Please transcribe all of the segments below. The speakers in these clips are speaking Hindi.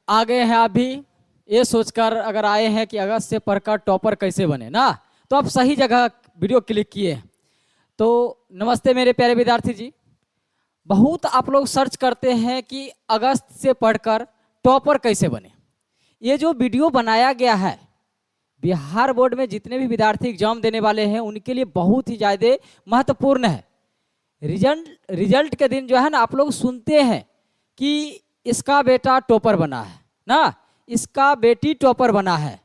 आ गए हैं आप भी ये सोचकर अगर आए हैं कि अगस्त से पढ़कर टॉपर कैसे बने ना, तो आप सही जगह वीडियो क्लिक किए हैं। तो नमस्ते मेरे प्यारे विद्यार्थी जी। बहुत आप लोग सर्च करते हैं कि अगस्त से पढ़कर टॉपर कैसे बने। ये जो वीडियो बनाया गया है बिहार बोर्ड में जितने भी विद्यार्थी एग्जाम देने वाले हैं उनके लिए बहुत ही ज़्यादा महत्वपूर्ण है। रिजल्ट के दिन जो है ना आप लोग सुनते हैं कि इसका बेटा टॉपर बना है ना, इसका बेटी टॉपर बना है,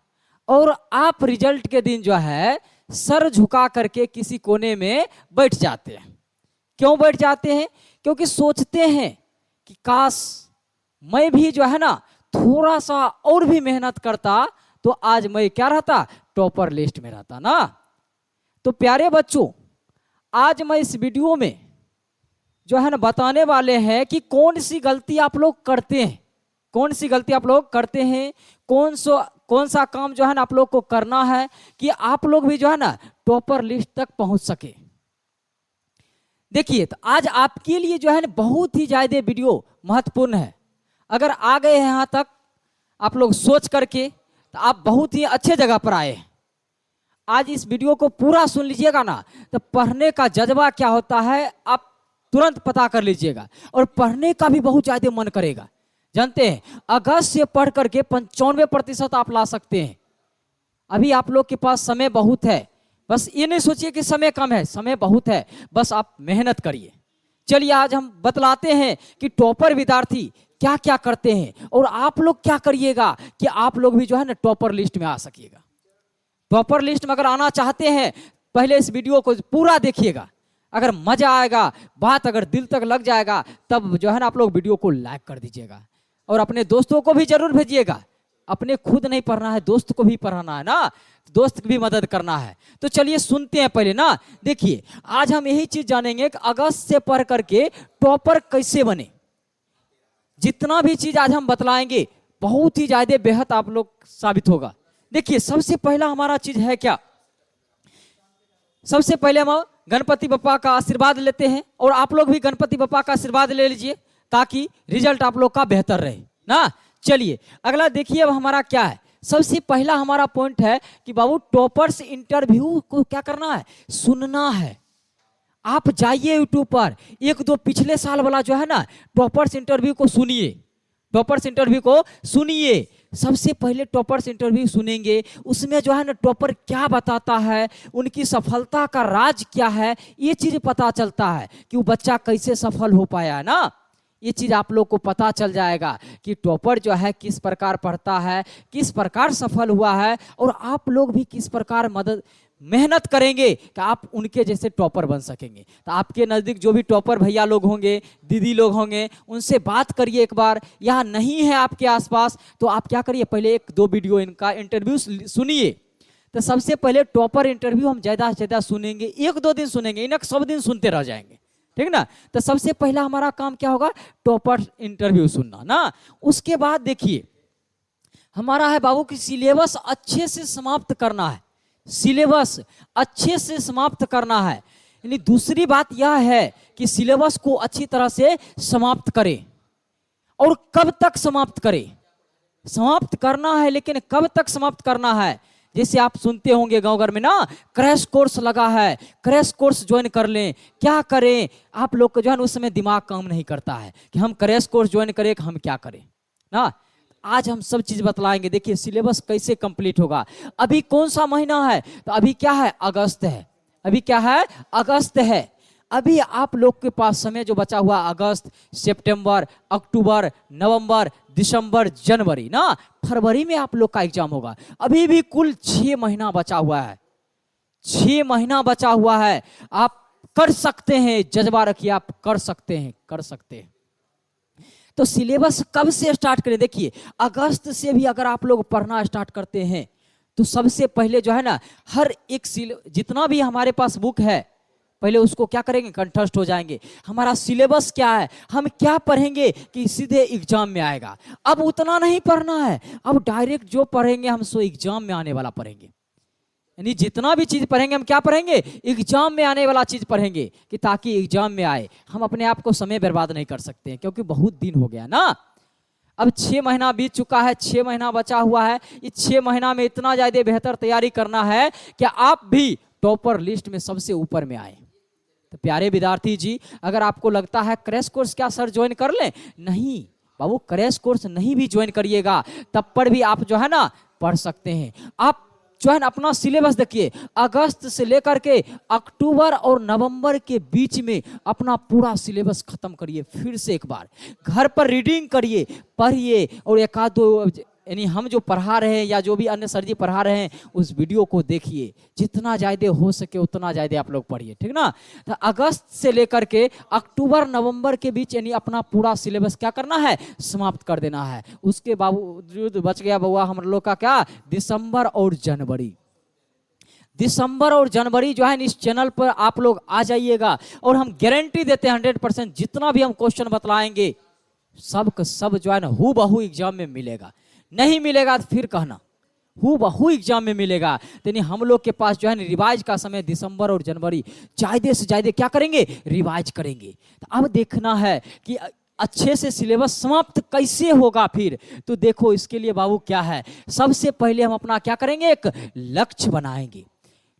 और आप रिजल्ट के दिन जो है सर झुका करके किसी कोने में बैठ जाते हैं। क्यों बैठ जाते हैं? क्योंकि सोचते हैं कि काश मैं भी जो है ना थोड़ा सा और भी मेहनत करता तो आज मैं क्या रहता, टॉपर लिस्ट में रहता ना। तो प्यारे बच्चों, आज मैं इस वीडियो में जो है ना बताने वाले हैं कि कौन सी गलती आप लोग करते हैं, कौन सी गलती आप लोग करते हैं, कौन सा काम जो है ना आप लोग को करना है कि आप लोग भी जो है ना टॉपर लिस्ट तक पहुंच सके। देखिए, तो आज आपके लिए जो है ना बहुत ही ज्यादा वीडियो महत्वपूर्ण है। अगर आ गए हैं यहाँ तक आप लोग सोच करके, तो आप बहुत ही अच्छे जगह पर आए हैं। आज इस वीडियो को पूरा सुन लीजिएगा ना, तो पढ़ने का जज्बा क्या होता है आप तुरंत पता कर लीजिएगा, और पढ़ने का भी बहुत ज्यादा मन करेगा। जानते हैं, अगस्त से पढ़ करके 95% आप ला सकते हैं। अभी आप लोग के पास समय बहुत है, बस ये नहीं सोचिए कि समय कम है, समय बहुत है, बस आप मेहनत करिए। चलिए आज हम बतलाते हैं कि टॉपर विद्यार्थी क्या क्या करते हैं, और आप लोग क्या करिएगा कि आप लोग भी जो है ना टॉपर लिस्ट में आ सकिएगा। टॉपर लिस्ट में अगर आना चाहते हैं, पहले इस वीडियो को पूरा देखिएगा। अगर मजा आएगा, बात अगर दिल तक लग जाएगा, तब जो है ना आप लोग वीडियो को लाइक कर दीजिएगा, और अपने दोस्तों को भी जरूर भेजिएगा। अपने खुद नहीं पढ़ना है, दोस्त को भी पढ़ाना है ना, दोस्त की भी मदद करना है। तो चलिए सुनते हैं पहले ना। देखिए, आज हम यही चीज जानेंगे कि अगस्त से पढ़ करके टॉपर कैसे बने। जितना भी चीज आज हम बतलाएंगे बहुत ही ज्यादा बेहद आप लोग साबित होगा। देखिए, सबसे पहला हमारा चीज है क्या, सबसे पहले हम गणपति बप्पा का आशीर्वाद लेते हैं, और आप लोग भी गणपति बप्पा का आशीर्वाद ले लीजिए ताकि रिजल्ट आप लोग का बेहतर रहे ना। चलिए अगला देखिए, अब हमारा क्या है। सबसे पहला हमारा पॉइंट है कि बाबू टॉपर्स इंटरव्यू को क्या करना है, सुनना है। आप जाइए यूट्यूब पर, एक दो पिछले साल वाला जो है ना टॉपर्स इंटरव्यू को सुनिए, टॉपर्स इंटरव्यू को सुनिए। सबसे पहले टॉपर्स इंटरव्यू सुनेंगे, उसमें जो है ना टॉपर क्या बताता है, उनकी सफलता का राज क्या है, ये चीज पता चलता है कि वो बच्चा कैसे सफल हो पाया है ना। ये चीज आप लोग को पता चल जाएगा कि टॉपर जो है किस प्रकार पढ़ता है, किस प्रकार सफल हुआ है, और आप लोग भी किस प्रकार मेहनत करेंगे कि आप उनके जैसे टॉपर बन सकेंगे। तो आपके नज़दीक जो भी टॉपर भैया लोग होंगे, दीदी लोग होंगे, उनसे बात करिए एक बार। यहाँ नहीं है आपके आसपास तो आप क्या करिए, पहले एक दो वीडियो इनका इंटरव्यू सुनिए। तो सबसे पहले टॉपर इंटरव्यू हम ज़्यादा से ज़्यादा सुनेंगे, एक दो दिन सुनेंगे, इन्हें सब दिन सुनते रह जाएंगे, ठीक ना। तो सबसे पहला हमारा काम क्या होगा, टॉपर इंटरव्यू सुनना ना। उसके बाद देखिए हमारा है बाबू की सिलेबस अच्छे से समाप्त करना है, सिलेबस अच्छे से समाप्त करना है। यानी दूसरी बात यह है कि सिलेबस को अच्छी तरह से समाप्त करें। और कब तक समाप्त करें, समाप्त करना है, लेकिन कब तक समाप्त करना है। जैसे आप सुनते होंगे गांव घर में ना क्रैश कोर्स लगा है, क्रैश कोर्स ज्वाइन कर लें। क्या करें, आप लोग को जो है उस समय दिमाग काम नहीं करता है कि हम क्रैश कोर्स ज्वाइन करें कि हम क्या करें ना। आज हम सब चीज बतलाएंगे। देखिए सिलेबस कैसे कंप्लीट होगा। अभी कौन सा महीना है, तो अभी क्या है, अगस्त है। अभी क्या है, अगस्त है। अभी आप लोग के पास समय जो बचा हुआ, अगस्त, सितंबर, अक्टूबर, नवंबर, दिसंबर, जनवरी ना, फरवरी में आप लोग का एग्जाम होगा। अभी भी कुल 6 महीना बचा हुआ है, 6 महीना बचा हुआ है। आप कर सकते हैं, जज्बा रखिए, आप कर सकते हैं, कर सकते हैं। तो सिलेबस कब से स्टार्ट करें, देखिए अगस्त से भी अगर आप लोग पढ़ना स्टार्ट करते हैं तो सबसे पहले जो है ना हर एक जितना भी हमारे पास बुक है पहले उसको क्या करेंगे, कंठस्थ हो जाएंगे। हमारा सिलेबस क्या है, हम क्या पढ़ेंगे कि सीधे एग्जाम में आएगा। अब उतना नहीं पढ़ना है, अब डायरेक्ट जो पढ़ेंगे हम सो एग्जाम में आने वाला पढ़ेंगे। यानी जितना भी चीज पढ़ेंगे हम क्या पढ़ेंगे, एग्जाम में आने वाला चीज पढ़ेंगे, कि ताकि एग्जाम में आए। हम अपने आप को समय बर्बाद नहीं कर सकते हैं क्योंकि बहुत दिन हो गया ना। अब 6 महीना बीत चुका है, 6 महीना बचा हुआ है। इस 6 महीना में इतना ज्यादा बेहतर तैयारी करना है कि आप भी टॉपर लिस्ट में सबसे ऊपर में आए। तो प्यारे विद्यार्थी जी, अगर आपको लगता है क्रैश कोर्स क्या सर ज्वाइन कर लें, नहीं बाबू, क्रैश कोर्स नहीं भी ज्वाइन करिएगा तब पर भी आप जो है ना पढ़ सकते हैं। आप जो है ना अपना सिलेबस देखिए, अगस्त से लेकर के अक्टूबर और नवंबर के बीच में अपना पूरा सिलेबस खत्म करिए। फिर से एक बार घर पर रीडिंग करिए, पढ़िए, और एक आध दो यानी हम जो पढ़ा रहे हैं या जो भी अन्य सर जी पढ़ा रहे हैं उस वीडियो को देखिए, जितना ज़्यादा हो सके उतना ज़्यादा आप लोग पढ़िए, ठीक ना। तो अगस्त से लेकर के अक्टूबर नवंबर के बीच यानी अपना पूरा सिलेबस क्या करना है, समाप्त कर देना है। उसके बावजूद बच गया बउआ हम लोग का क्या, दिसंबर और जनवरी। दिसंबर और जनवरी जो है इस चैनल पर आप लोग आ जाइएगा और हम गारंटी देते हैं 100% जितना भी हम क्वेश्चन बतलाएंगे सब का सब जो है ना हूबहू एग्जाम में मिलेगा। नहीं मिलेगा तो फिर कहना, हूबहू एग्जाम में मिलेगा। यानी हम लोग के पास जो है रिवाइज का समय दिसंबर और जनवरी, ज़्यादा से ज़्यादा क्या करेंगे, रिवाइज करेंगे। तो अब देखना है कि अच्छे से सिलेबस समाप्त कैसे होगा फिर। तो देखो इसके लिए बाबू क्या है, सबसे पहले हम अपना क्या करेंगे, एक लक्ष्य बनाएंगे।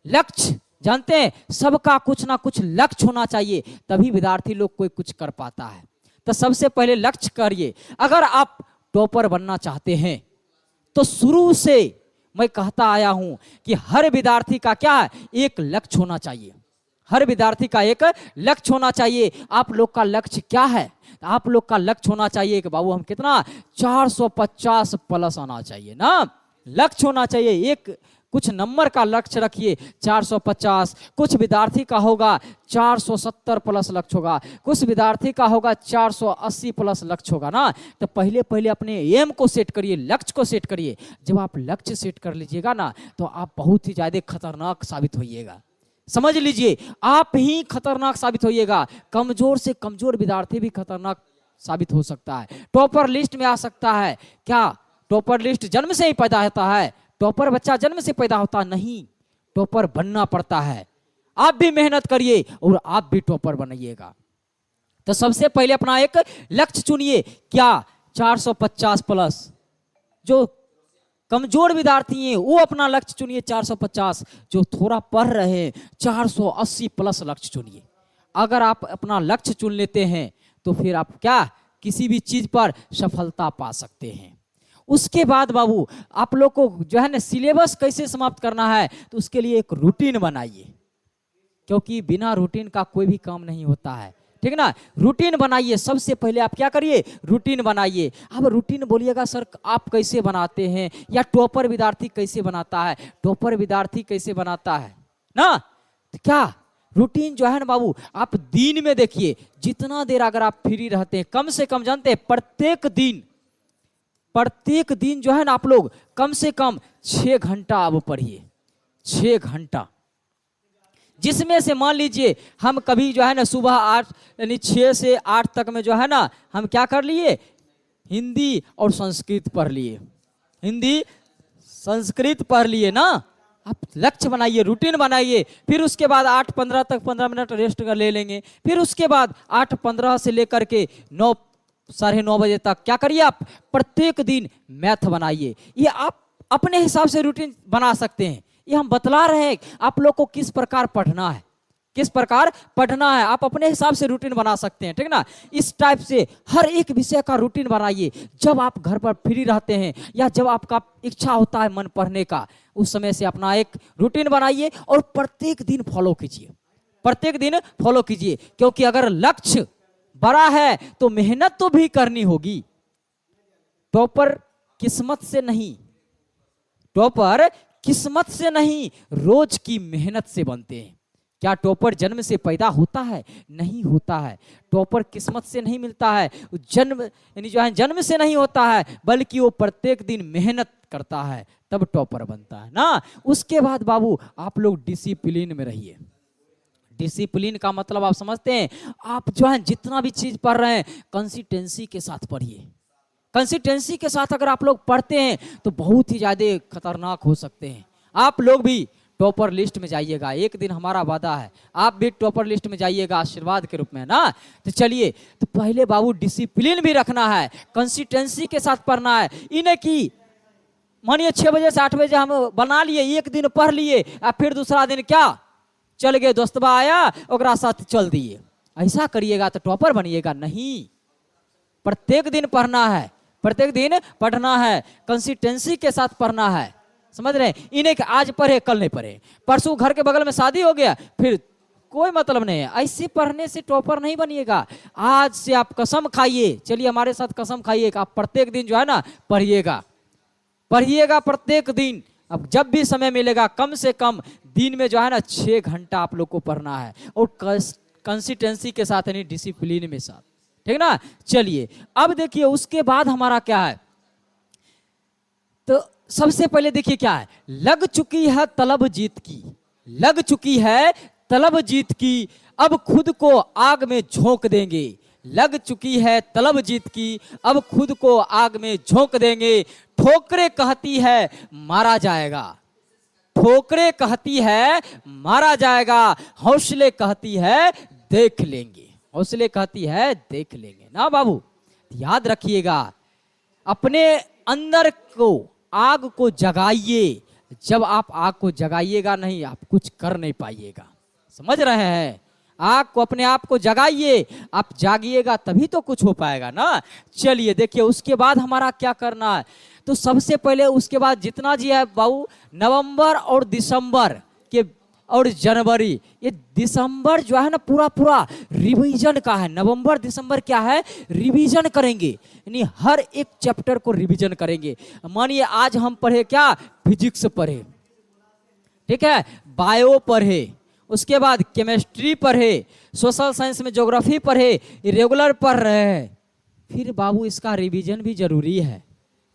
लक्ष्य जानते हैं, सबका कुछ ना कुछ लक्ष्य होना चाहिए, तभी विद्यार्थी लोग कोई कुछ कर पाता है। तो सबसे पहले लक्ष्य करिए। अगर आप टॉपर बनना चाहते हैं तो शुरू से मैं कहता आया हूं कि हर विद्यार्थी का क्या है, एक लक्ष्य होना चाहिए। हर विद्यार्थी का एक लक्ष्य होना चाहिए। आप लोग का लक्ष्य क्या है, आप लोग का लक्ष्य होना चाहिए कि बाबू हम कितना 450 प्लस आना चाहिए ना, लक्ष्य होना चाहिए। एक कुछ नंबर का लक्ष्य रखिए 450, कुछ विद्यार्थी का होगा 470 प्लस लक्ष्य होगा, कुछ विद्यार्थी का होगा 480 प्लस लक्ष्य होगा ना। तो पहले पहले अपने एम को सेट करिए, लक्ष्य को सेट करिए। जब आप लक्ष्य सेट कर लीजिएगा ना तो आप बहुत ही ज़्यादा खतरनाक साबित होइएगा। समझ लीजिए, आप ही खतरनाक साबित होइएगा। कमजोर से कमजोर विद्यार्थी भी खतरनाक साबित हो सकता है, टॉपर लिस्ट में आ सकता है। क्या टॉपर लिस्ट जन्म से ही पैदा होता है? टॉपर बच्चा जन्म से पैदा होता नहीं, टॉपर बनना पड़ता है। आप भी मेहनत करिए और आप भी टॉपर बनाइएगा। तो सबसे पहले अपना एक लक्ष्य चुनिए, क्या 450 प्लस। जो कमजोर विद्यार्थी हैं वो अपना लक्ष्य चुनिए 450, जो थोड़ा पढ़ रहे हैं 480 प्लस लक्ष्य चुनिए। अगर आप अपना लक्ष्य चुन लेते हैं तो फिर आप क्या किसी भी चीज पर सफलता पा सकते हैं। उसके बाद बाबू आप लोग को जो है ना सिलेबस कैसे समाप्त करना है, तो उसके लिए एक रूटीन बनाइए, क्योंकि बिना रूटीन का कोई भी काम नहीं होता है, ठीक ना। रूटीन बनाइए। सबसे पहले आप क्या करिए, रूटीन बनाइए। अब रूटीन बोलिएगा सर आप कैसे बनाते हैं, या टॉपर विद्यार्थी कैसे बनाता है? टॉपर विद्यार्थी कैसे बनाता है ना, तो क्या रूटीन जो है ना बाबू आप दिन में देखिए, जितना देर अगर आप फ्री रहते हैं, कम से कम जानते हैं प्रत्येक दिन जो है ना आप लोग कम से कम 6 घंटा अब पढ़िए, 6 घंटा। जिसमें से मान लीजिए हम कभी जो है ना सुबह 8 यानी 6 से 8 तक में जो है ना हम क्या कर लिए, हिंदी और संस्कृत पढ़ लिए, हिंदी संस्कृत पढ़ लिए ना। आप लक्ष्य बनाइए, रूटीन बनाइए। फिर उसके बाद 8:15 तक 15 मिनट रेस्ट कर ले लेंगे। फिर उसके बाद 8:15 से लेकर के 9 साढ़े 9 बजे तक क्या करिए, आप प्रत्येक दिन मैथ बनाइए। ये आप अपने हिसाब से रूटीन बना सकते हैं। ये हम बतला रहे हैं आप लोग को किस प्रकार पढ़ना है, किस प्रकार पढ़ना है। आप अपने हिसाब से रूटीन बना सकते हैं, ठीक ना। इस टाइप से हर एक विषय का रूटीन बनाइए। जब आप घर पर फ्री रहते हैं या जब आपका इच्छा होता है मन पढ़ने का, उस समय से अपना एक रूटीन बनाइए और प्रत्येक दिन फॉलो कीजिए, प्रत्येक दिन फॉलो कीजिए। क्योंकि अगर लक्ष्य बड़ा है तो मेहनत तो भी करनी होगी। टॉपर किस्मत से नहीं, टॉपर किस्मत से नहीं, रोज की मेहनत से बनते हैं। क्या टॉपर जन्म से पैदा होता है? नहीं होता है। टॉपर किस्मत से नहीं मिलता है, जन्म यानी जो है जन्म से नहीं होता है, बल्कि वो प्रत्येक दिन मेहनत करता है तब टॉपर बनता है ना। उसके बाद बाबू आप लोग डिसिप्लिन में रहिए। डिसिप्लिन का मतलब आप समझते हैं, आप जो है जितना भी चीज पढ़ रहे हैं कंसिस्टेंसी के साथ पढ़िए। कंसिस्टेंसी के साथ अगर आप लोग पढ़ते हैं तो बहुत ही ज़्यादा खतरनाक हो सकते हैं। आप लोग भी टॉपर लिस्ट में जाइएगा, एक दिन हमारा वादा है आप भी टॉपर लिस्ट में जाइएगा आशीर्वाद के रूप में ना। तो चलिए, तो पहले बाबू डिसिप्लिन भी रखना है, कंसिस्टेंसी के साथ पढ़ना है। इन्हें की मानिए 6 बजे से 8 बजे हम बना लिए, एक दिन पढ़ लिए और फिर दूसरा दिन क्या चल गए, दोस्तबा आया ओकरा साथ चल दिए, ऐसा करिएगा तो टॉपर बनिएगा नहीं। प्रत्येक दिन पढ़ना है, प्रत्येक दिन पढ़ना है, कंसिस्टेंसी के साथ पढ़ना है, समझ रहे हैं। इन्हें कि आज पढ़े कल नहीं पढ़े, परसों घर के बगल में शादी हो गया फिर कोई मतलब नहीं है, ऐसे पढ़ने से टॉपर नहीं बनिएगा। आज से आप कसम खाइए, चलिए हमारे साथ कसम खाइए कि आप प्रत्येक दिन जो है ना पढ़िएगा, पढ़िएगा प्रत्येक दिन। अब जब भी समय मिलेगा कम से कम दिन में जो है ना 6 घंटा आप लोग को पढ़ना है, और कंसिस्टेंसी के साथ यानी डिसिप्लिन में साथ, ठीक ना। चलिए अब देखिए उसके बाद हमारा क्या है, तो सबसे पहले देखिए क्या है, लग चुकी है तलब जीत की, लग चुकी है तलब जीत की, अब खुद को आग में झोंक देंगे। लग चुकी है तलब जीत की, अब खुद को आग में झोंक देंगे। ठोकरे कहती है मारा जाएगा, ठोकरे कहती है मारा जाएगा, हौसले कहती है देख लेंगे, हौसले कहती है देख लेंगे ना बाबू। याद रखिएगा, अपने अंदर को आग को जगाइए, जब आप आग को जगाइएगा नहीं आप कुछ कर नहीं पाइएगा, समझ रहे हैं। आग को, अपने आप को जगाइए, आप जागिएगा तभी तो कुछ हो पाएगा ना। चलिए देखिए उसके बाद हमारा क्या करना है, तो सबसे पहले उसके बाद जितना जी है बाबू, नवंबर और दिसंबर के और जनवरी, ये दिसंबर जो है ना पूरा पूरा रिवीजन का है। नवंबर दिसंबर क्या है, रिवीजन करेंगे, यानी हर एक चैप्टर को रिवीजन करेंगे। मानिए आज हम पढ़े क्या, फिजिक्स पढ़े, ठीक है, बायो पढ़े, उसके बाद केमिस्ट्री पढ़े, सोशल साइंस में ज्योग्राफी पढ़े, रेगुलर पढ़ रहे हैं, फिर बाबू इसका रिवीजन भी जरूरी है,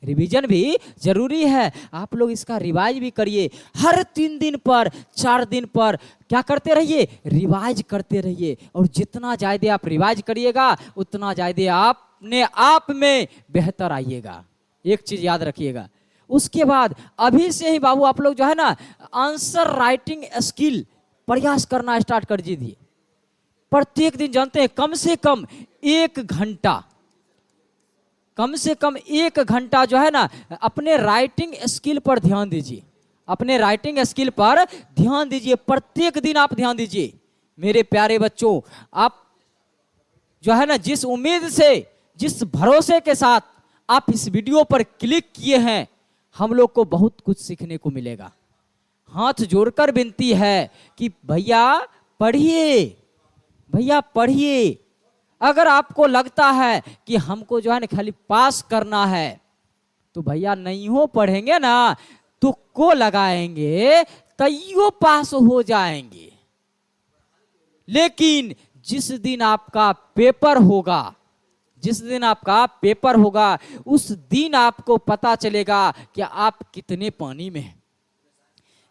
रिवीजन भी जरूरी है। आप लोग इसका रिवाइज भी करिए, हर 3 दिन पर 4 दिन पर क्या करते रहिए, रिवाइज करते रहिए। और जितना ज़्यादा आप रिवाइज करिएगा उतना ज़्यादा आप अपने आप में बेहतर आइएगा, एक चीज याद रखिएगा। उसके बाद अभी से ही बाबू आप लोग जो है ना आंसर राइटिंग स्किल प्रयास करना स्टार्ट कर दीजिए। प्रत्येक दिन जानते हैं कम से कम 1 घंटा, कम से कम 1 घंटा जो है ना अपने राइटिंग स्किल पर ध्यान दीजिए, अपने राइटिंग स्किल पर ध्यान दीजिए, प्रत्येक दिन आप ध्यान दीजिए। मेरे प्यारे बच्चों, आप जो है ना जिस उम्मीद से, जिस भरोसे के साथ आप इस वीडियो पर क्लिक किए हैं, हम लोग को बहुत कुछ सीखने को मिलेगा। हाथ जोड़कर विनती है कि भैया पढ़िए, भैया पढ़िए। अगर आपको लगता है कि हमको जो है ना खाली पास करना है, तो भैया नहीं हो पढ़ेंगे ना, तुक्को लगाएंगे तैयो पास हो जाएंगे। लेकिन जिस दिन आपका पेपर होगा, जिस दिन आपका पेपर होगा, उस दिन आपको पता चलेगा कि आप कितने पानी में हैं।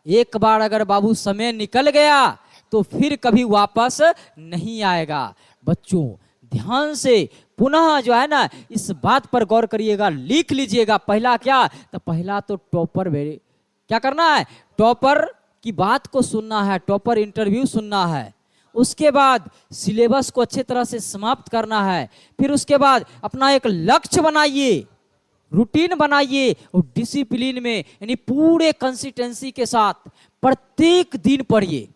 एक बार अगर बाबू समय निकल गया तो फिर कभी वापस नहीं आएगा। बच्चों ध्यान से पुनः जो है ना इस बात पर गौर करिएगा, लिख लीजिएगा। पहला क्या, तो पहला तो टॉपर क्या करना है, टॉपर की बात को सुनना है, टॉपर इंटरव्यू सुनना है। उसके बाद सिलेबस को अच्छे तरह से समाप्त करना है। फिर उसके बाद अपना एक लक्ष्य बनाइए, रूटीन बनाइए और डिसिप्लिन में यानी पूरे कंसिस्टेंसी के साथ प्रत्येक दिन पढ़िए,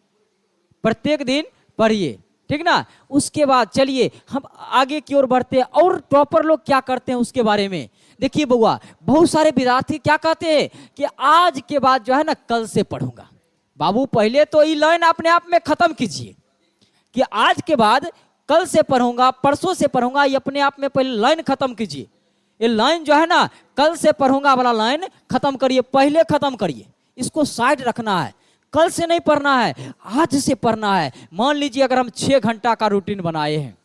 प्रत्येक दिन पढ़िए, ठीक ना। उसके बाद चलिए हम आगे की ओर बढ़ते हैं। और टॉपर लोग क्या करते हैं उसके बारे में देखिए बउआ। बहुत सारे विद्यार्थी क्या कहते हैं कि आज के बाद जो है ना कल से पढ़ूंगा। बाबू पहले तो ये लाइन अपने आप में खत्म कीजिए कि आज के बाद कल से पढ़ूंगा, परसों से पढ़ूंगा, ये अपने आप में पहले लाइन खत्म कीजिए। ये लाइन जो है ना कल से पढ़ूंगा वाला लाइन खत्म करिए, पहले खत्म करिए, इसको साइड रखना है। कल से नहीं पढ़ना है, आज से पढ़ना है। मान लीजिए अगर हम 6 घंटा का रूटीन बनाए हैं,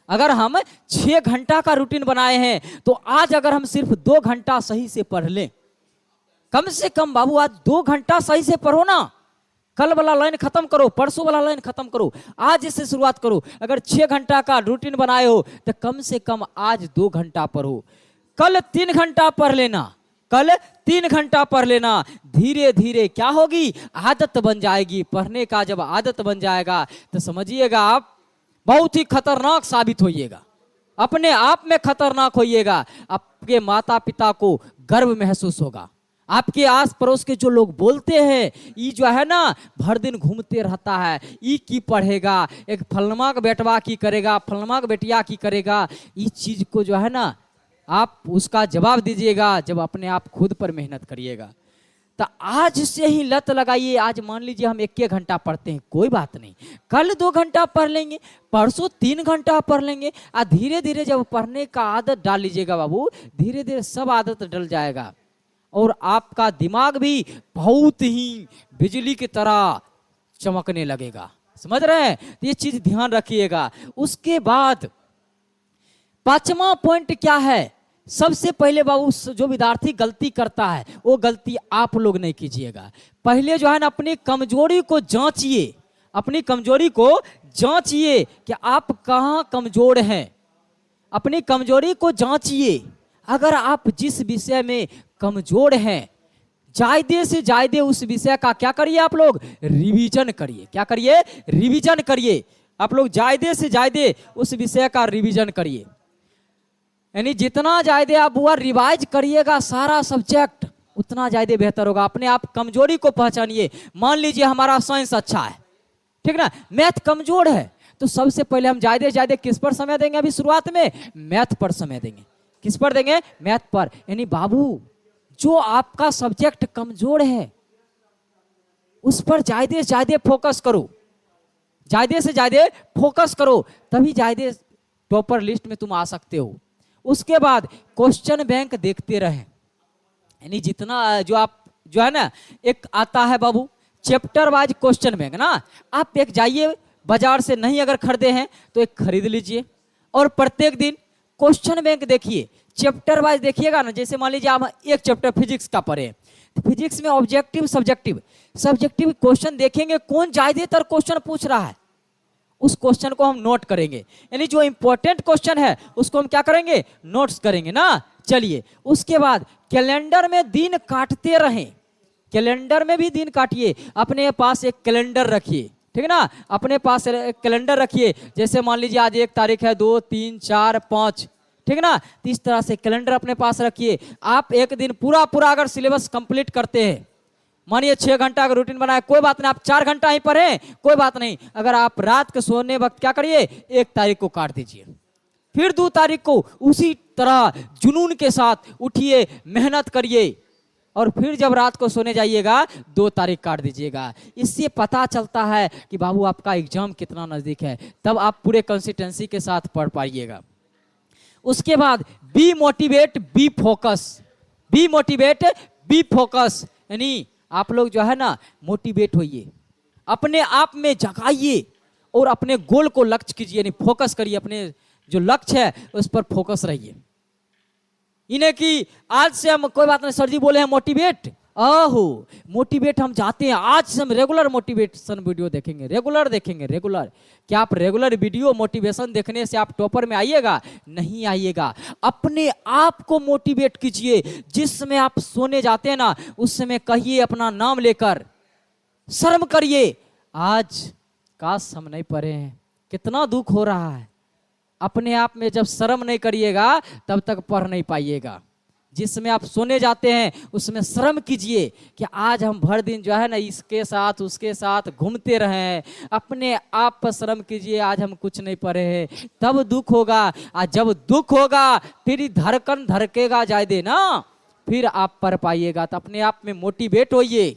अगर हम 6 घंटा का रूटीन बनाए हैं तो आज अगर हम सिर्फ 2 घंटा सही से पढ़ लें, कम से कम बाबू आज 2 घंटा सही से पढ़ो ना। कल वाला लाइन खत्म करो, परसों वाला लाइन खत्म करो, आज से शुरुआत करो। अगर 6 घंटा का रूटीन बनाए हो तो कम से कम आज 2 घंटा पढ़ो। कल 3 घंटा पढ़ लेना, कल 3 घंटा पढ़ लेना। धीरे धीरे क्या होगी, आदत बन जाएगी। पढ़ने का जब आदत बन जाएगा तो समझिएगा आप बहुत ही खतरनाक साबित होइएगा, अपने आप में खतरनाक होइएगा। आपके माता पिता को गर्व महसूस होगा। आपके आस पड़ोस के जो लोग बोलते हैं ये जो है ना भर दिन घूमते रहता है, ये की पढ़ेगा, एक फलमा का बेटवा की करेगा, फलमा का बेटिया की करेगा, इस चीज को जो है ना आप उसका जवाब दीजिएगा जब अपने आप खुद पर मेहनत करिएगा। तो आज से ही लत लगाइए। आज मान लीजिए हम 1-1 घंटा पढ़ते हैं, कोई बात नहीं, कल 2 घंटा पढ़ लेंगे, परसों 3 घंटा पढ़ लेंगे। और धीरे धीरे जब पढ़ने का आदत डाल लीजिएगा बाबू, धीरे धीरे सब आदत डल जाएगा और आपका दिमाग भी बहुत ही बिजली की तरह चमकने लगेगा। समझ रहे हैं? तो ये चीज ध्यान रखिएगा। उसके बाद 5वां पॉइंट क्या है, सबसे पहले बाबू जो विद्यार्थी गलती करता है वो गलती आप लोग नहीं कीजिएगा। पहले जो है ना अपनी कमजोरी को जांचिए, अपनी कमजोरी को जांचिए कि आप कहाँ कमजोर हैं। अपनी कमजोरी को जांचिए। अगर आप जिस विषय में कमजोर हैं, ज्यादा से ज्यादा उस विषय का क्या करिए, आप लोग रिवीजन करिए। क्या करिए? रिवीजन करिए। आप लोग ज्यादा से ज्यादा उस विषय का रिवीजन करिए। यानी जितना ज्यादा आप वो रिवाइज करिएगा सारा सब्जेक्ट, उतना ज्यादा बेहतर होगा। अपने आप कमजोरी को पहचानिए। मान लीजिए हमारा साइंस अच्छा है, ठीक ना, मैथ कमजोर है, तो सबसे पहले हम ज्यादा ज्यादा किस पर समय देंगे? अभी शुरुआत में मैथ पर समय देंगे। किस पर देंगे? मैथ पर। यानी बाबू जो आपका सब्जेक्ट कमजोर है उस पर ज्यादा से ज्यादा फोकस करो, ज्यादा से ज्यादा फोकस करो, तभी ज्यादा टॉपर लिस्ट में तुम आ सकते हो। उसके बाद क्वेश्चन बैंक देखते रहें। यानी जितना जो है ना एक आता है बाबू चैप्टर वाइज क्वेश्चन बैंक ना, आप एक जाइए बाजार से, नहीं अगर खरीदे हैं तो एक खरीद लीजिए और प्रत्येक दिन क्वेश्चन बैंक देखिए, चैप्टर वाइज देखिएगा ना। जैसे मान लीजिए आप एक चैप्टर फिजिक्स का पढ़े, तो फिजिक्स में ऑब्जेक्टिव सब्जेक्टिव क्वेश्चन देखेंगे, कौन ज्यादातर क्वेश्चन पूछ रहा है उस क्वेश्चन को हम नोट करेंगे। यानी जो इंपॉर्टेंट क्वेश्चन है उसको हम क्या करेंगे? नोट्स करेंगे ना। चलिए उसके बाद कैलेंडर में दिन काटते रहें। कैलेंडर में भी दिन काटिए। अपने पास एक कैलेंडर रखिए, ठीक है ना, अपने पास एक कैलेंडर रखिए। जैसे मान लीजिए आज 1 तारीख है, 2, 3, 4, 5, ठीक है ना, तो इस तरह से कैलेंडर अपने पास रखिए। आप एक दिन पूरा अगर सिलेबस कंप्लीट करते हैं, मानिए 6 घंटा का रूटीन बनाए, कोई बात नहीं, आप 4 घंटा ही पढ़ें, कोई बात नहीं। अगर आप रात के सोने वक्त क्या करिए, 1 तारीख को काट दीजिए, फिर 2 तारीख को उसी तरह जुनून के साथ उठिए, मेहनत करिए, और फिर जब रात को सोने जाइएगा 2 तारीख काट दीजिएगा। इससे पता चलता है कि बाबू आपका एग्जाम कितना नजदीक है, तब आप पूरे कंसिस्टेंसी के साथ पढ़ पाइएगा। उसके बाद be motivate be focus. Be motivate be focus, यानी आप लोग जो है ना मोटिवेट होइए, अपने आप में जगाइए और अपने गोल को लक्ष्य कीजिए, यानी फोकस करिए। अपने जो लक्ष्य है उस पर फोकस रहिए। इन्हें कि आज से हम, कोई बात नहीं सर जी बोले हैं मोटिवेट, मोटिवेट हम चाहते हैं, आज से हम रेगुलर मोटिवेशन वीडियो देखेंगे, रेगुलर देखेंगे, रेगुलर। क्या आप रेगुलर वीडियो मोटिवेशन देखने से आप टॉपर में आइएगा? नहीं आइएगा। अपने आप को मोटिवेट कीजिए। जिस समय आप सोने जाते हैं ना उस समय कहिए अपना नाम लेकर, शर्म करिए, आज काश हम नहीं पढ़े हैं, कितना दुख हो रहा है। अपने आप में जब शर्म नहीं करिएगा तब तक पढ़ नहीं पाइएगा। जिसमें आप सोने जाते हैं उसमें शर्म कीजिए कि आज हम भर दिन जो है ना इसके साथ उसके साथ घूमते रहे हैं। अपने आप पर शर्म कीजिए, आज हम कुछ नहीं पढ़े हैं, तब दुख होगा। आज जब दुख होगा फिर धड़कन धड़केगा ज्यादा ना, फिर आप पढ़ पाइएगा। तो अपने आप में मोटिवेट होइए,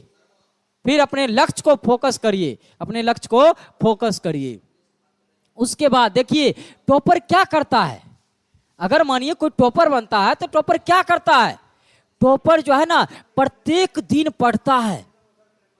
फिर अपने लक्ष्य को फोकस करिए, अपने लक्ष्य को फोकस करिए। उसके बाद देखिए टॉपर क्या करता है। अगर मानिए कोई टॉपर बनता है तो टॉपर क्या करता है? टॉपर जो है ना प्रत्येक दिन पढ़ता है।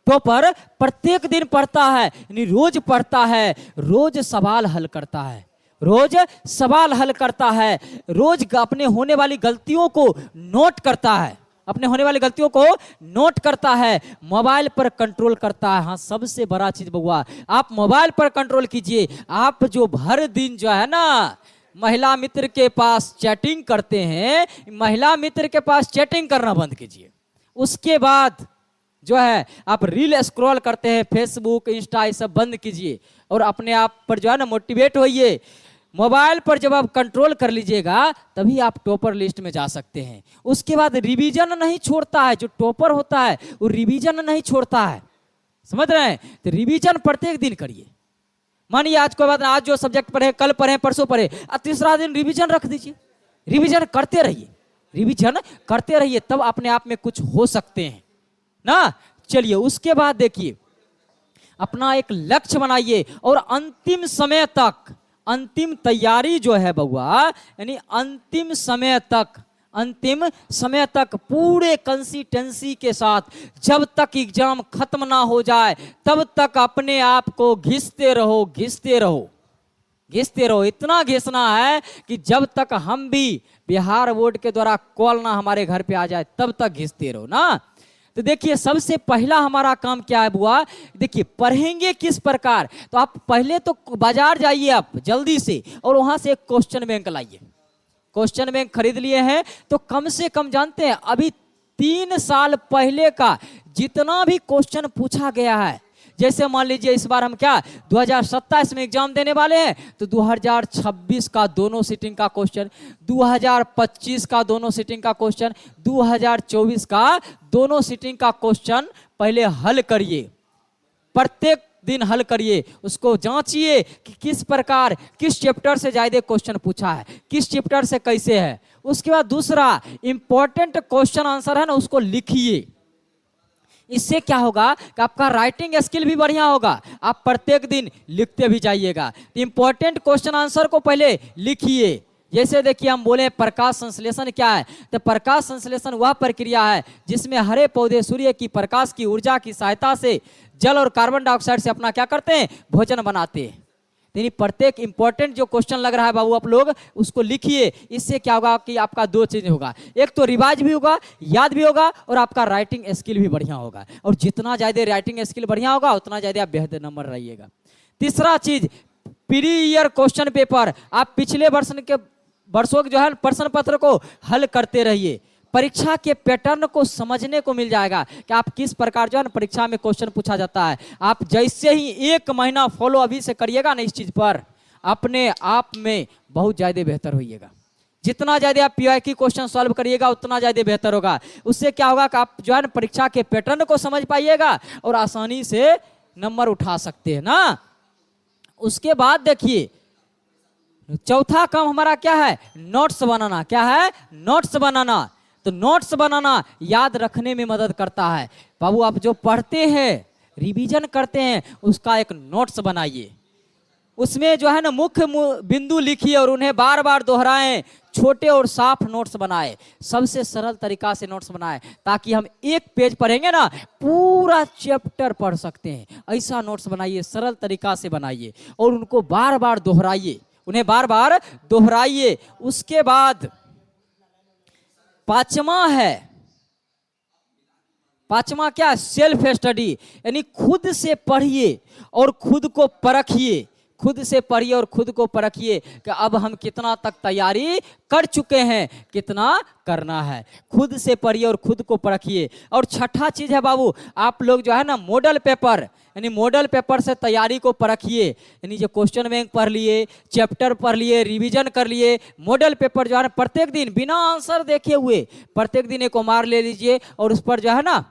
टॉपर प्रत्येक दिन पढ़ता है, यानी रोज पढ़ता है, रोज सवाल हल करता है, रोज सवाल हल करता है, रोज अपने होने वाली गलतियों को नोट करता है, अपने होने वाली गलतियों को नोट करता है, मोबाइल पर कंट्रोल करता है। हाँ, सबसे बड़ा चीज बउआ, आप मोबाइल पर कंट्रोल कीजिए। आप जो भर दिन जो है ना महिला मित्र के पास चैटिंग करते हैं, महिला मित्र के पास चैटिंग करना बंद कीजिए। उसके बाद जो है आप रील स्क्रॉल करते हैं, फेसबुक इंस्टा ये सब बंद कीजिए और अपने आप पर जो है ना मोटिवेट होइए। मोबाइल पर जब आप कंट्रोल कर लीजिएगा तभी आप टॉपर लिस्ट में जा सकते हैं। उसके बाद रिवीजन नहीं छोड़ता है, जो टॉपर होता है वो रिवीजन नहीं छोड़ता है, समझ रहे हैं? तो रिवीजन प्रत्येक दिन करिए। मानिए आज कोई बात, आज जो सब्जेक्ट पढ़े, कल पढ़े, परसों पढ़े, तीसरा दिन रिवीजन रख दीजिए। रिवीजन करते रहिए, रिवीजन करते रहिए, तब अपने आप में कुछ हो सकते हैं ना। चलिए उसके बाद देखिए, अपना एक लक्ष्य बनाइए और अंतिम समय तक, अंतिम तैयारी जो है बउआ, यानी अंतिम समय तक पूरे कंसिस्टेंसी के साथ, जब तक एग्जाम खत्म ना हो जाए तब तक अपने आप को घिसते रहो, घिसते रहो, घिसते रहो। इतना घिसना है कि जब तक हम भी बिहार बोर्ड के द्वारा कॉल ना हमारे घर पे आ जाए तब तक घिसते रहो ना। तो देखिए सबसे पहला हमारा काम क्या है बुआ, देखिए पढ़ेंगे किस प्रकार, तो आप पहले तो बाजार जाइए आप जल्दी से और वहां से एक क्वेश्चन बैंक लाइए। क्वेश्चन बैंक खरीद लिए हैं तो कम से कम जानते हैं अभी 3 साल पहले का जितना भी क्वेश्चन पूछा गया है, जैसे मान लीजिए इस बार हम क्या 2027 में एग्जाम देने वाले हैं, तो 2026 का दोनों सीटिंग का क्वेश्चन, 2025 का दोनों सीटिंग का क्वेश्चन, 2024 का दोनों सीटिंग का क्वेश्चन पहले हल करिए, प्रत्येक दिन हल करिए, उसको जांचिए कि किस प्रकार, किस चैप्टर से ज्यादा क्वेश्चन पूछा है, किस चैप्टर से कैसे है। उसके बाद दूसरा इंपॉर्टेंट क्वेश्चन आंसर है ना, उसको लिखिए। इससे क्या होगा कि आपका राइटिंग स्किल भी बढ़िया होगा, आप प्रत्येक दिन लिखते भी जाइएगा। तो इंपॉर्टेंट क्वेश्चन आंसर को पहले लिखिए। जैसे देखिए हम बोले प्रकाश संश्लेषण क्या है, तो प्रकाश संश्लेषण वह प्रक्रिया है जिसमें हरे पौधे सूर्य की प्रकाश की ऊर्जा की सहायता से जल और कार्बन डाइऑक्साइड से अपना क्या करते हैं, भोजन बनाते हैं। यानी प्रत्येक इंपॉर्टेंट जो क्वेश्चन लग रहा है बाबू आप लोग उसको लिखिए। इससे क्या होगा कि आपका 2 चीज होगा, एक तो रिवाइज भी होगा, याद भी होगा, और आपका राइटिंग स्किल भी बढ़िया होगा। और जितना ज्यादा राइटिंग स्किल बढ़िया होगा उतना ज्यादा आप बेहतर नंबर रहिएगा। तीसरा चीज, प्री ईयर क्वेश्चन पेपर, आप पिछले वर्षों के जो है प्रश्न पत्र को हल करते रहिए। परीक्षा के पैटर्न को समझने को मिल जाएगा कि आप किस प्रकार जो है ना परीक्षा में क्वेश्चन पूछा जाता है। आप जैसे ही 1 महीना फॉलो अभी से करिएगा ना इस चीज पर, अपने आप में बहुत ज्यादा बेहतर होइएगा। जितना ज्यादा आप पीआईक्यू क्वेश्चन सॉल्व करिएगा उतना ज्यादा बेहतर होगा। उससे क्या होगा कि आप जो है ना परीक्षा के पैटर्न को समझ पाइएगा और आसानी से नंबर उठा सकते हैं ना। उसके बाद देखिए चौथा काम हमारा क्या है, नोट्स बनाना। क्या है, नोट्स बनाना। तो नोट्स बनाना याद रखने में मदद करता है। बाबू आप जो पढ़ते हैं, रिवीजन करते हैं, उसका एक नोट्स बनाइए। उसमें जो है ना मुख्य बिंदु लिखिए और उन्हें बार बार दोहराएं। छोटे और साफ नोट्स बनाए, सबसे सरल तरीका से नोट्स बनाए, ताकि हम एक पेज पढ़ेंगे ना पूरा चैप्टर पढ़ सकते हैं। ऐसा नोट्स बनाइए, सरल तरीका से बनाइए और उनको बार बार दोहराइए, उन्हें बार बार दोहराइए। उसके बाद पांचवा क्या, सेल्फ स्टडी, यानी खुद से पढ़िए और खुद को परखिए। खुद से पढ़िए और खुद को परखिए कि अब हम कितना तक तैयारी कर चुके हैं, कितना करना है। खुद से पढ़िए और खुद को परखिए। और छठा चीज है बाबू, आप लोग जो है ना मॉडल पेपर, यानी मॉडल पेपर से तैयारी को परखिए। यानी जो क्वेश्चन बैंक पढ़ लिए, चैप्टर पढ़ लिए, रिवीजन कर लिए, मॉडल पेपर जो है ना प्रत्येक दिन बिना आंसर देखे हुए प्रत्येक दिन एक मार ले लीजिए और उस पर जो है ना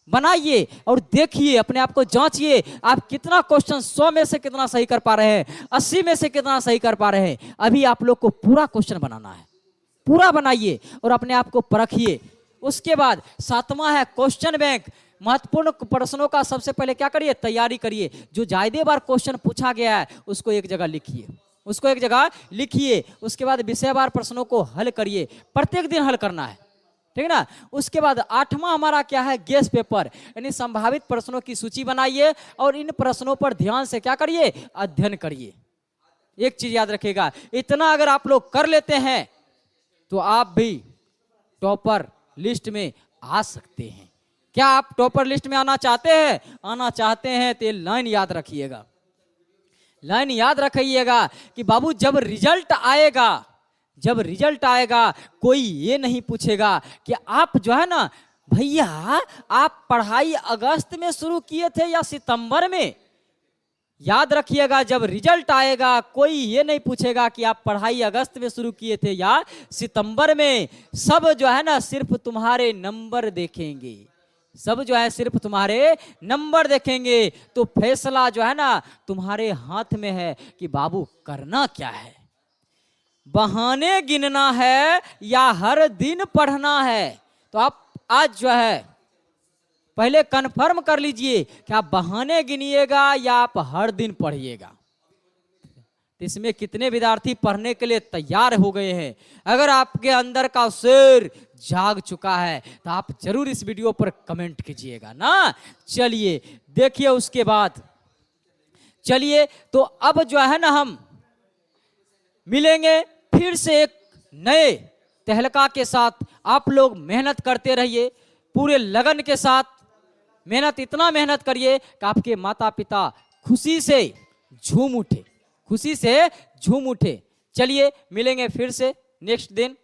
बनाइए और देखिए, अपने आप को जांचिए आप कितना क्वेश्चन 100 में से कितना सही कर पा रहे हैं, 80 में से कितना सही कर पा रहे हैं। अभी आप लोग को पूरा क्वेश्चन बनाना है, पूरा बनाइए और अपने आप को परखिए। उसके बाद 7वां है क्वेश्चन बैंक। महत्वपूर्ण प्रश्नों का सबसे पहले क्या करिए, तैयारी करिए। जो ज्यादा बार क्वेश्चन पूछा गया है उसको एक जगह लिखिए, उसको एक जगह लिखिए। उसके बाद विषयवार प्रश्नों को हल करिए, प्रत्येक दिन हल करना है, ठीक है ना। उसके बाद 8वां हमारा क्या है, गेस पेपर, यानी संभावित प्रश्नों की सूची बनाइए और इन प्रश्नों पर ध्यान से क्या करिए, अध्ययन करिए। एक चीज याद रखिएगा, इतना अगर आप लोग कर लेते हैं तो आप भी टॉपर लिस्ट में आ सकते हैं। क्या आप टॉपर लिस्ट में आना चाहते हैं? आना चाहते हैं तो ये लाइन याद रखिएगा। लाइन याद रखिएगा कि बाबू जब रिजल्ट आएगा, जब रिजल्ट आएगा कोई ये नहीं पूछेगा कि आप जो है ना भैया आप पढ़ाई अगस्त में शुरू किए थे या सितंबर में। याद रखिएगा जब रिजल्ट आएगा कोई ये नहीं पूछेगा कि आप पढ़ाई अगस्त में शुरू किए थे या सितंबर में। सब जो है ना सिर्फ तुम्हारे नंबर देखेंगे, सब जो है सिर्फ तुम्हारे नंबर देखेंगे। तो फैसला जो है ना तुम्हारे हाथ में है कि बाबू करना क्या है, बहाने गिनना है या हर दिन पढ़ना है। तो आप आज जो है पहले कंफर्म कर लीजिए कि आप बहाने गिनिएगा या आप हर दिन पढ़िएगा। इसमें कितने विद्यार्थी पढ़ने के लिए तैयार हो गए हैं? अगर आपके अंदर का शेर जाग चुका है तो आप जरूर इस वीडियो पर कमेंट कीजिएगा ना। चलिए देखिए उसके बाद, चलिए तो अब जो है ना हम मिलेंगे फिर से एक नए तहलका के साथ। आप लोग मेहनत करते रहिए पूरे लगन के साथ, मेहनत इतना मेहनत करिए कि आपके माता पिता खुशी से झूम उठे, खुशी से झूम उठे। चलिए मिलेंगे फिर से नेक्स्ट दिन।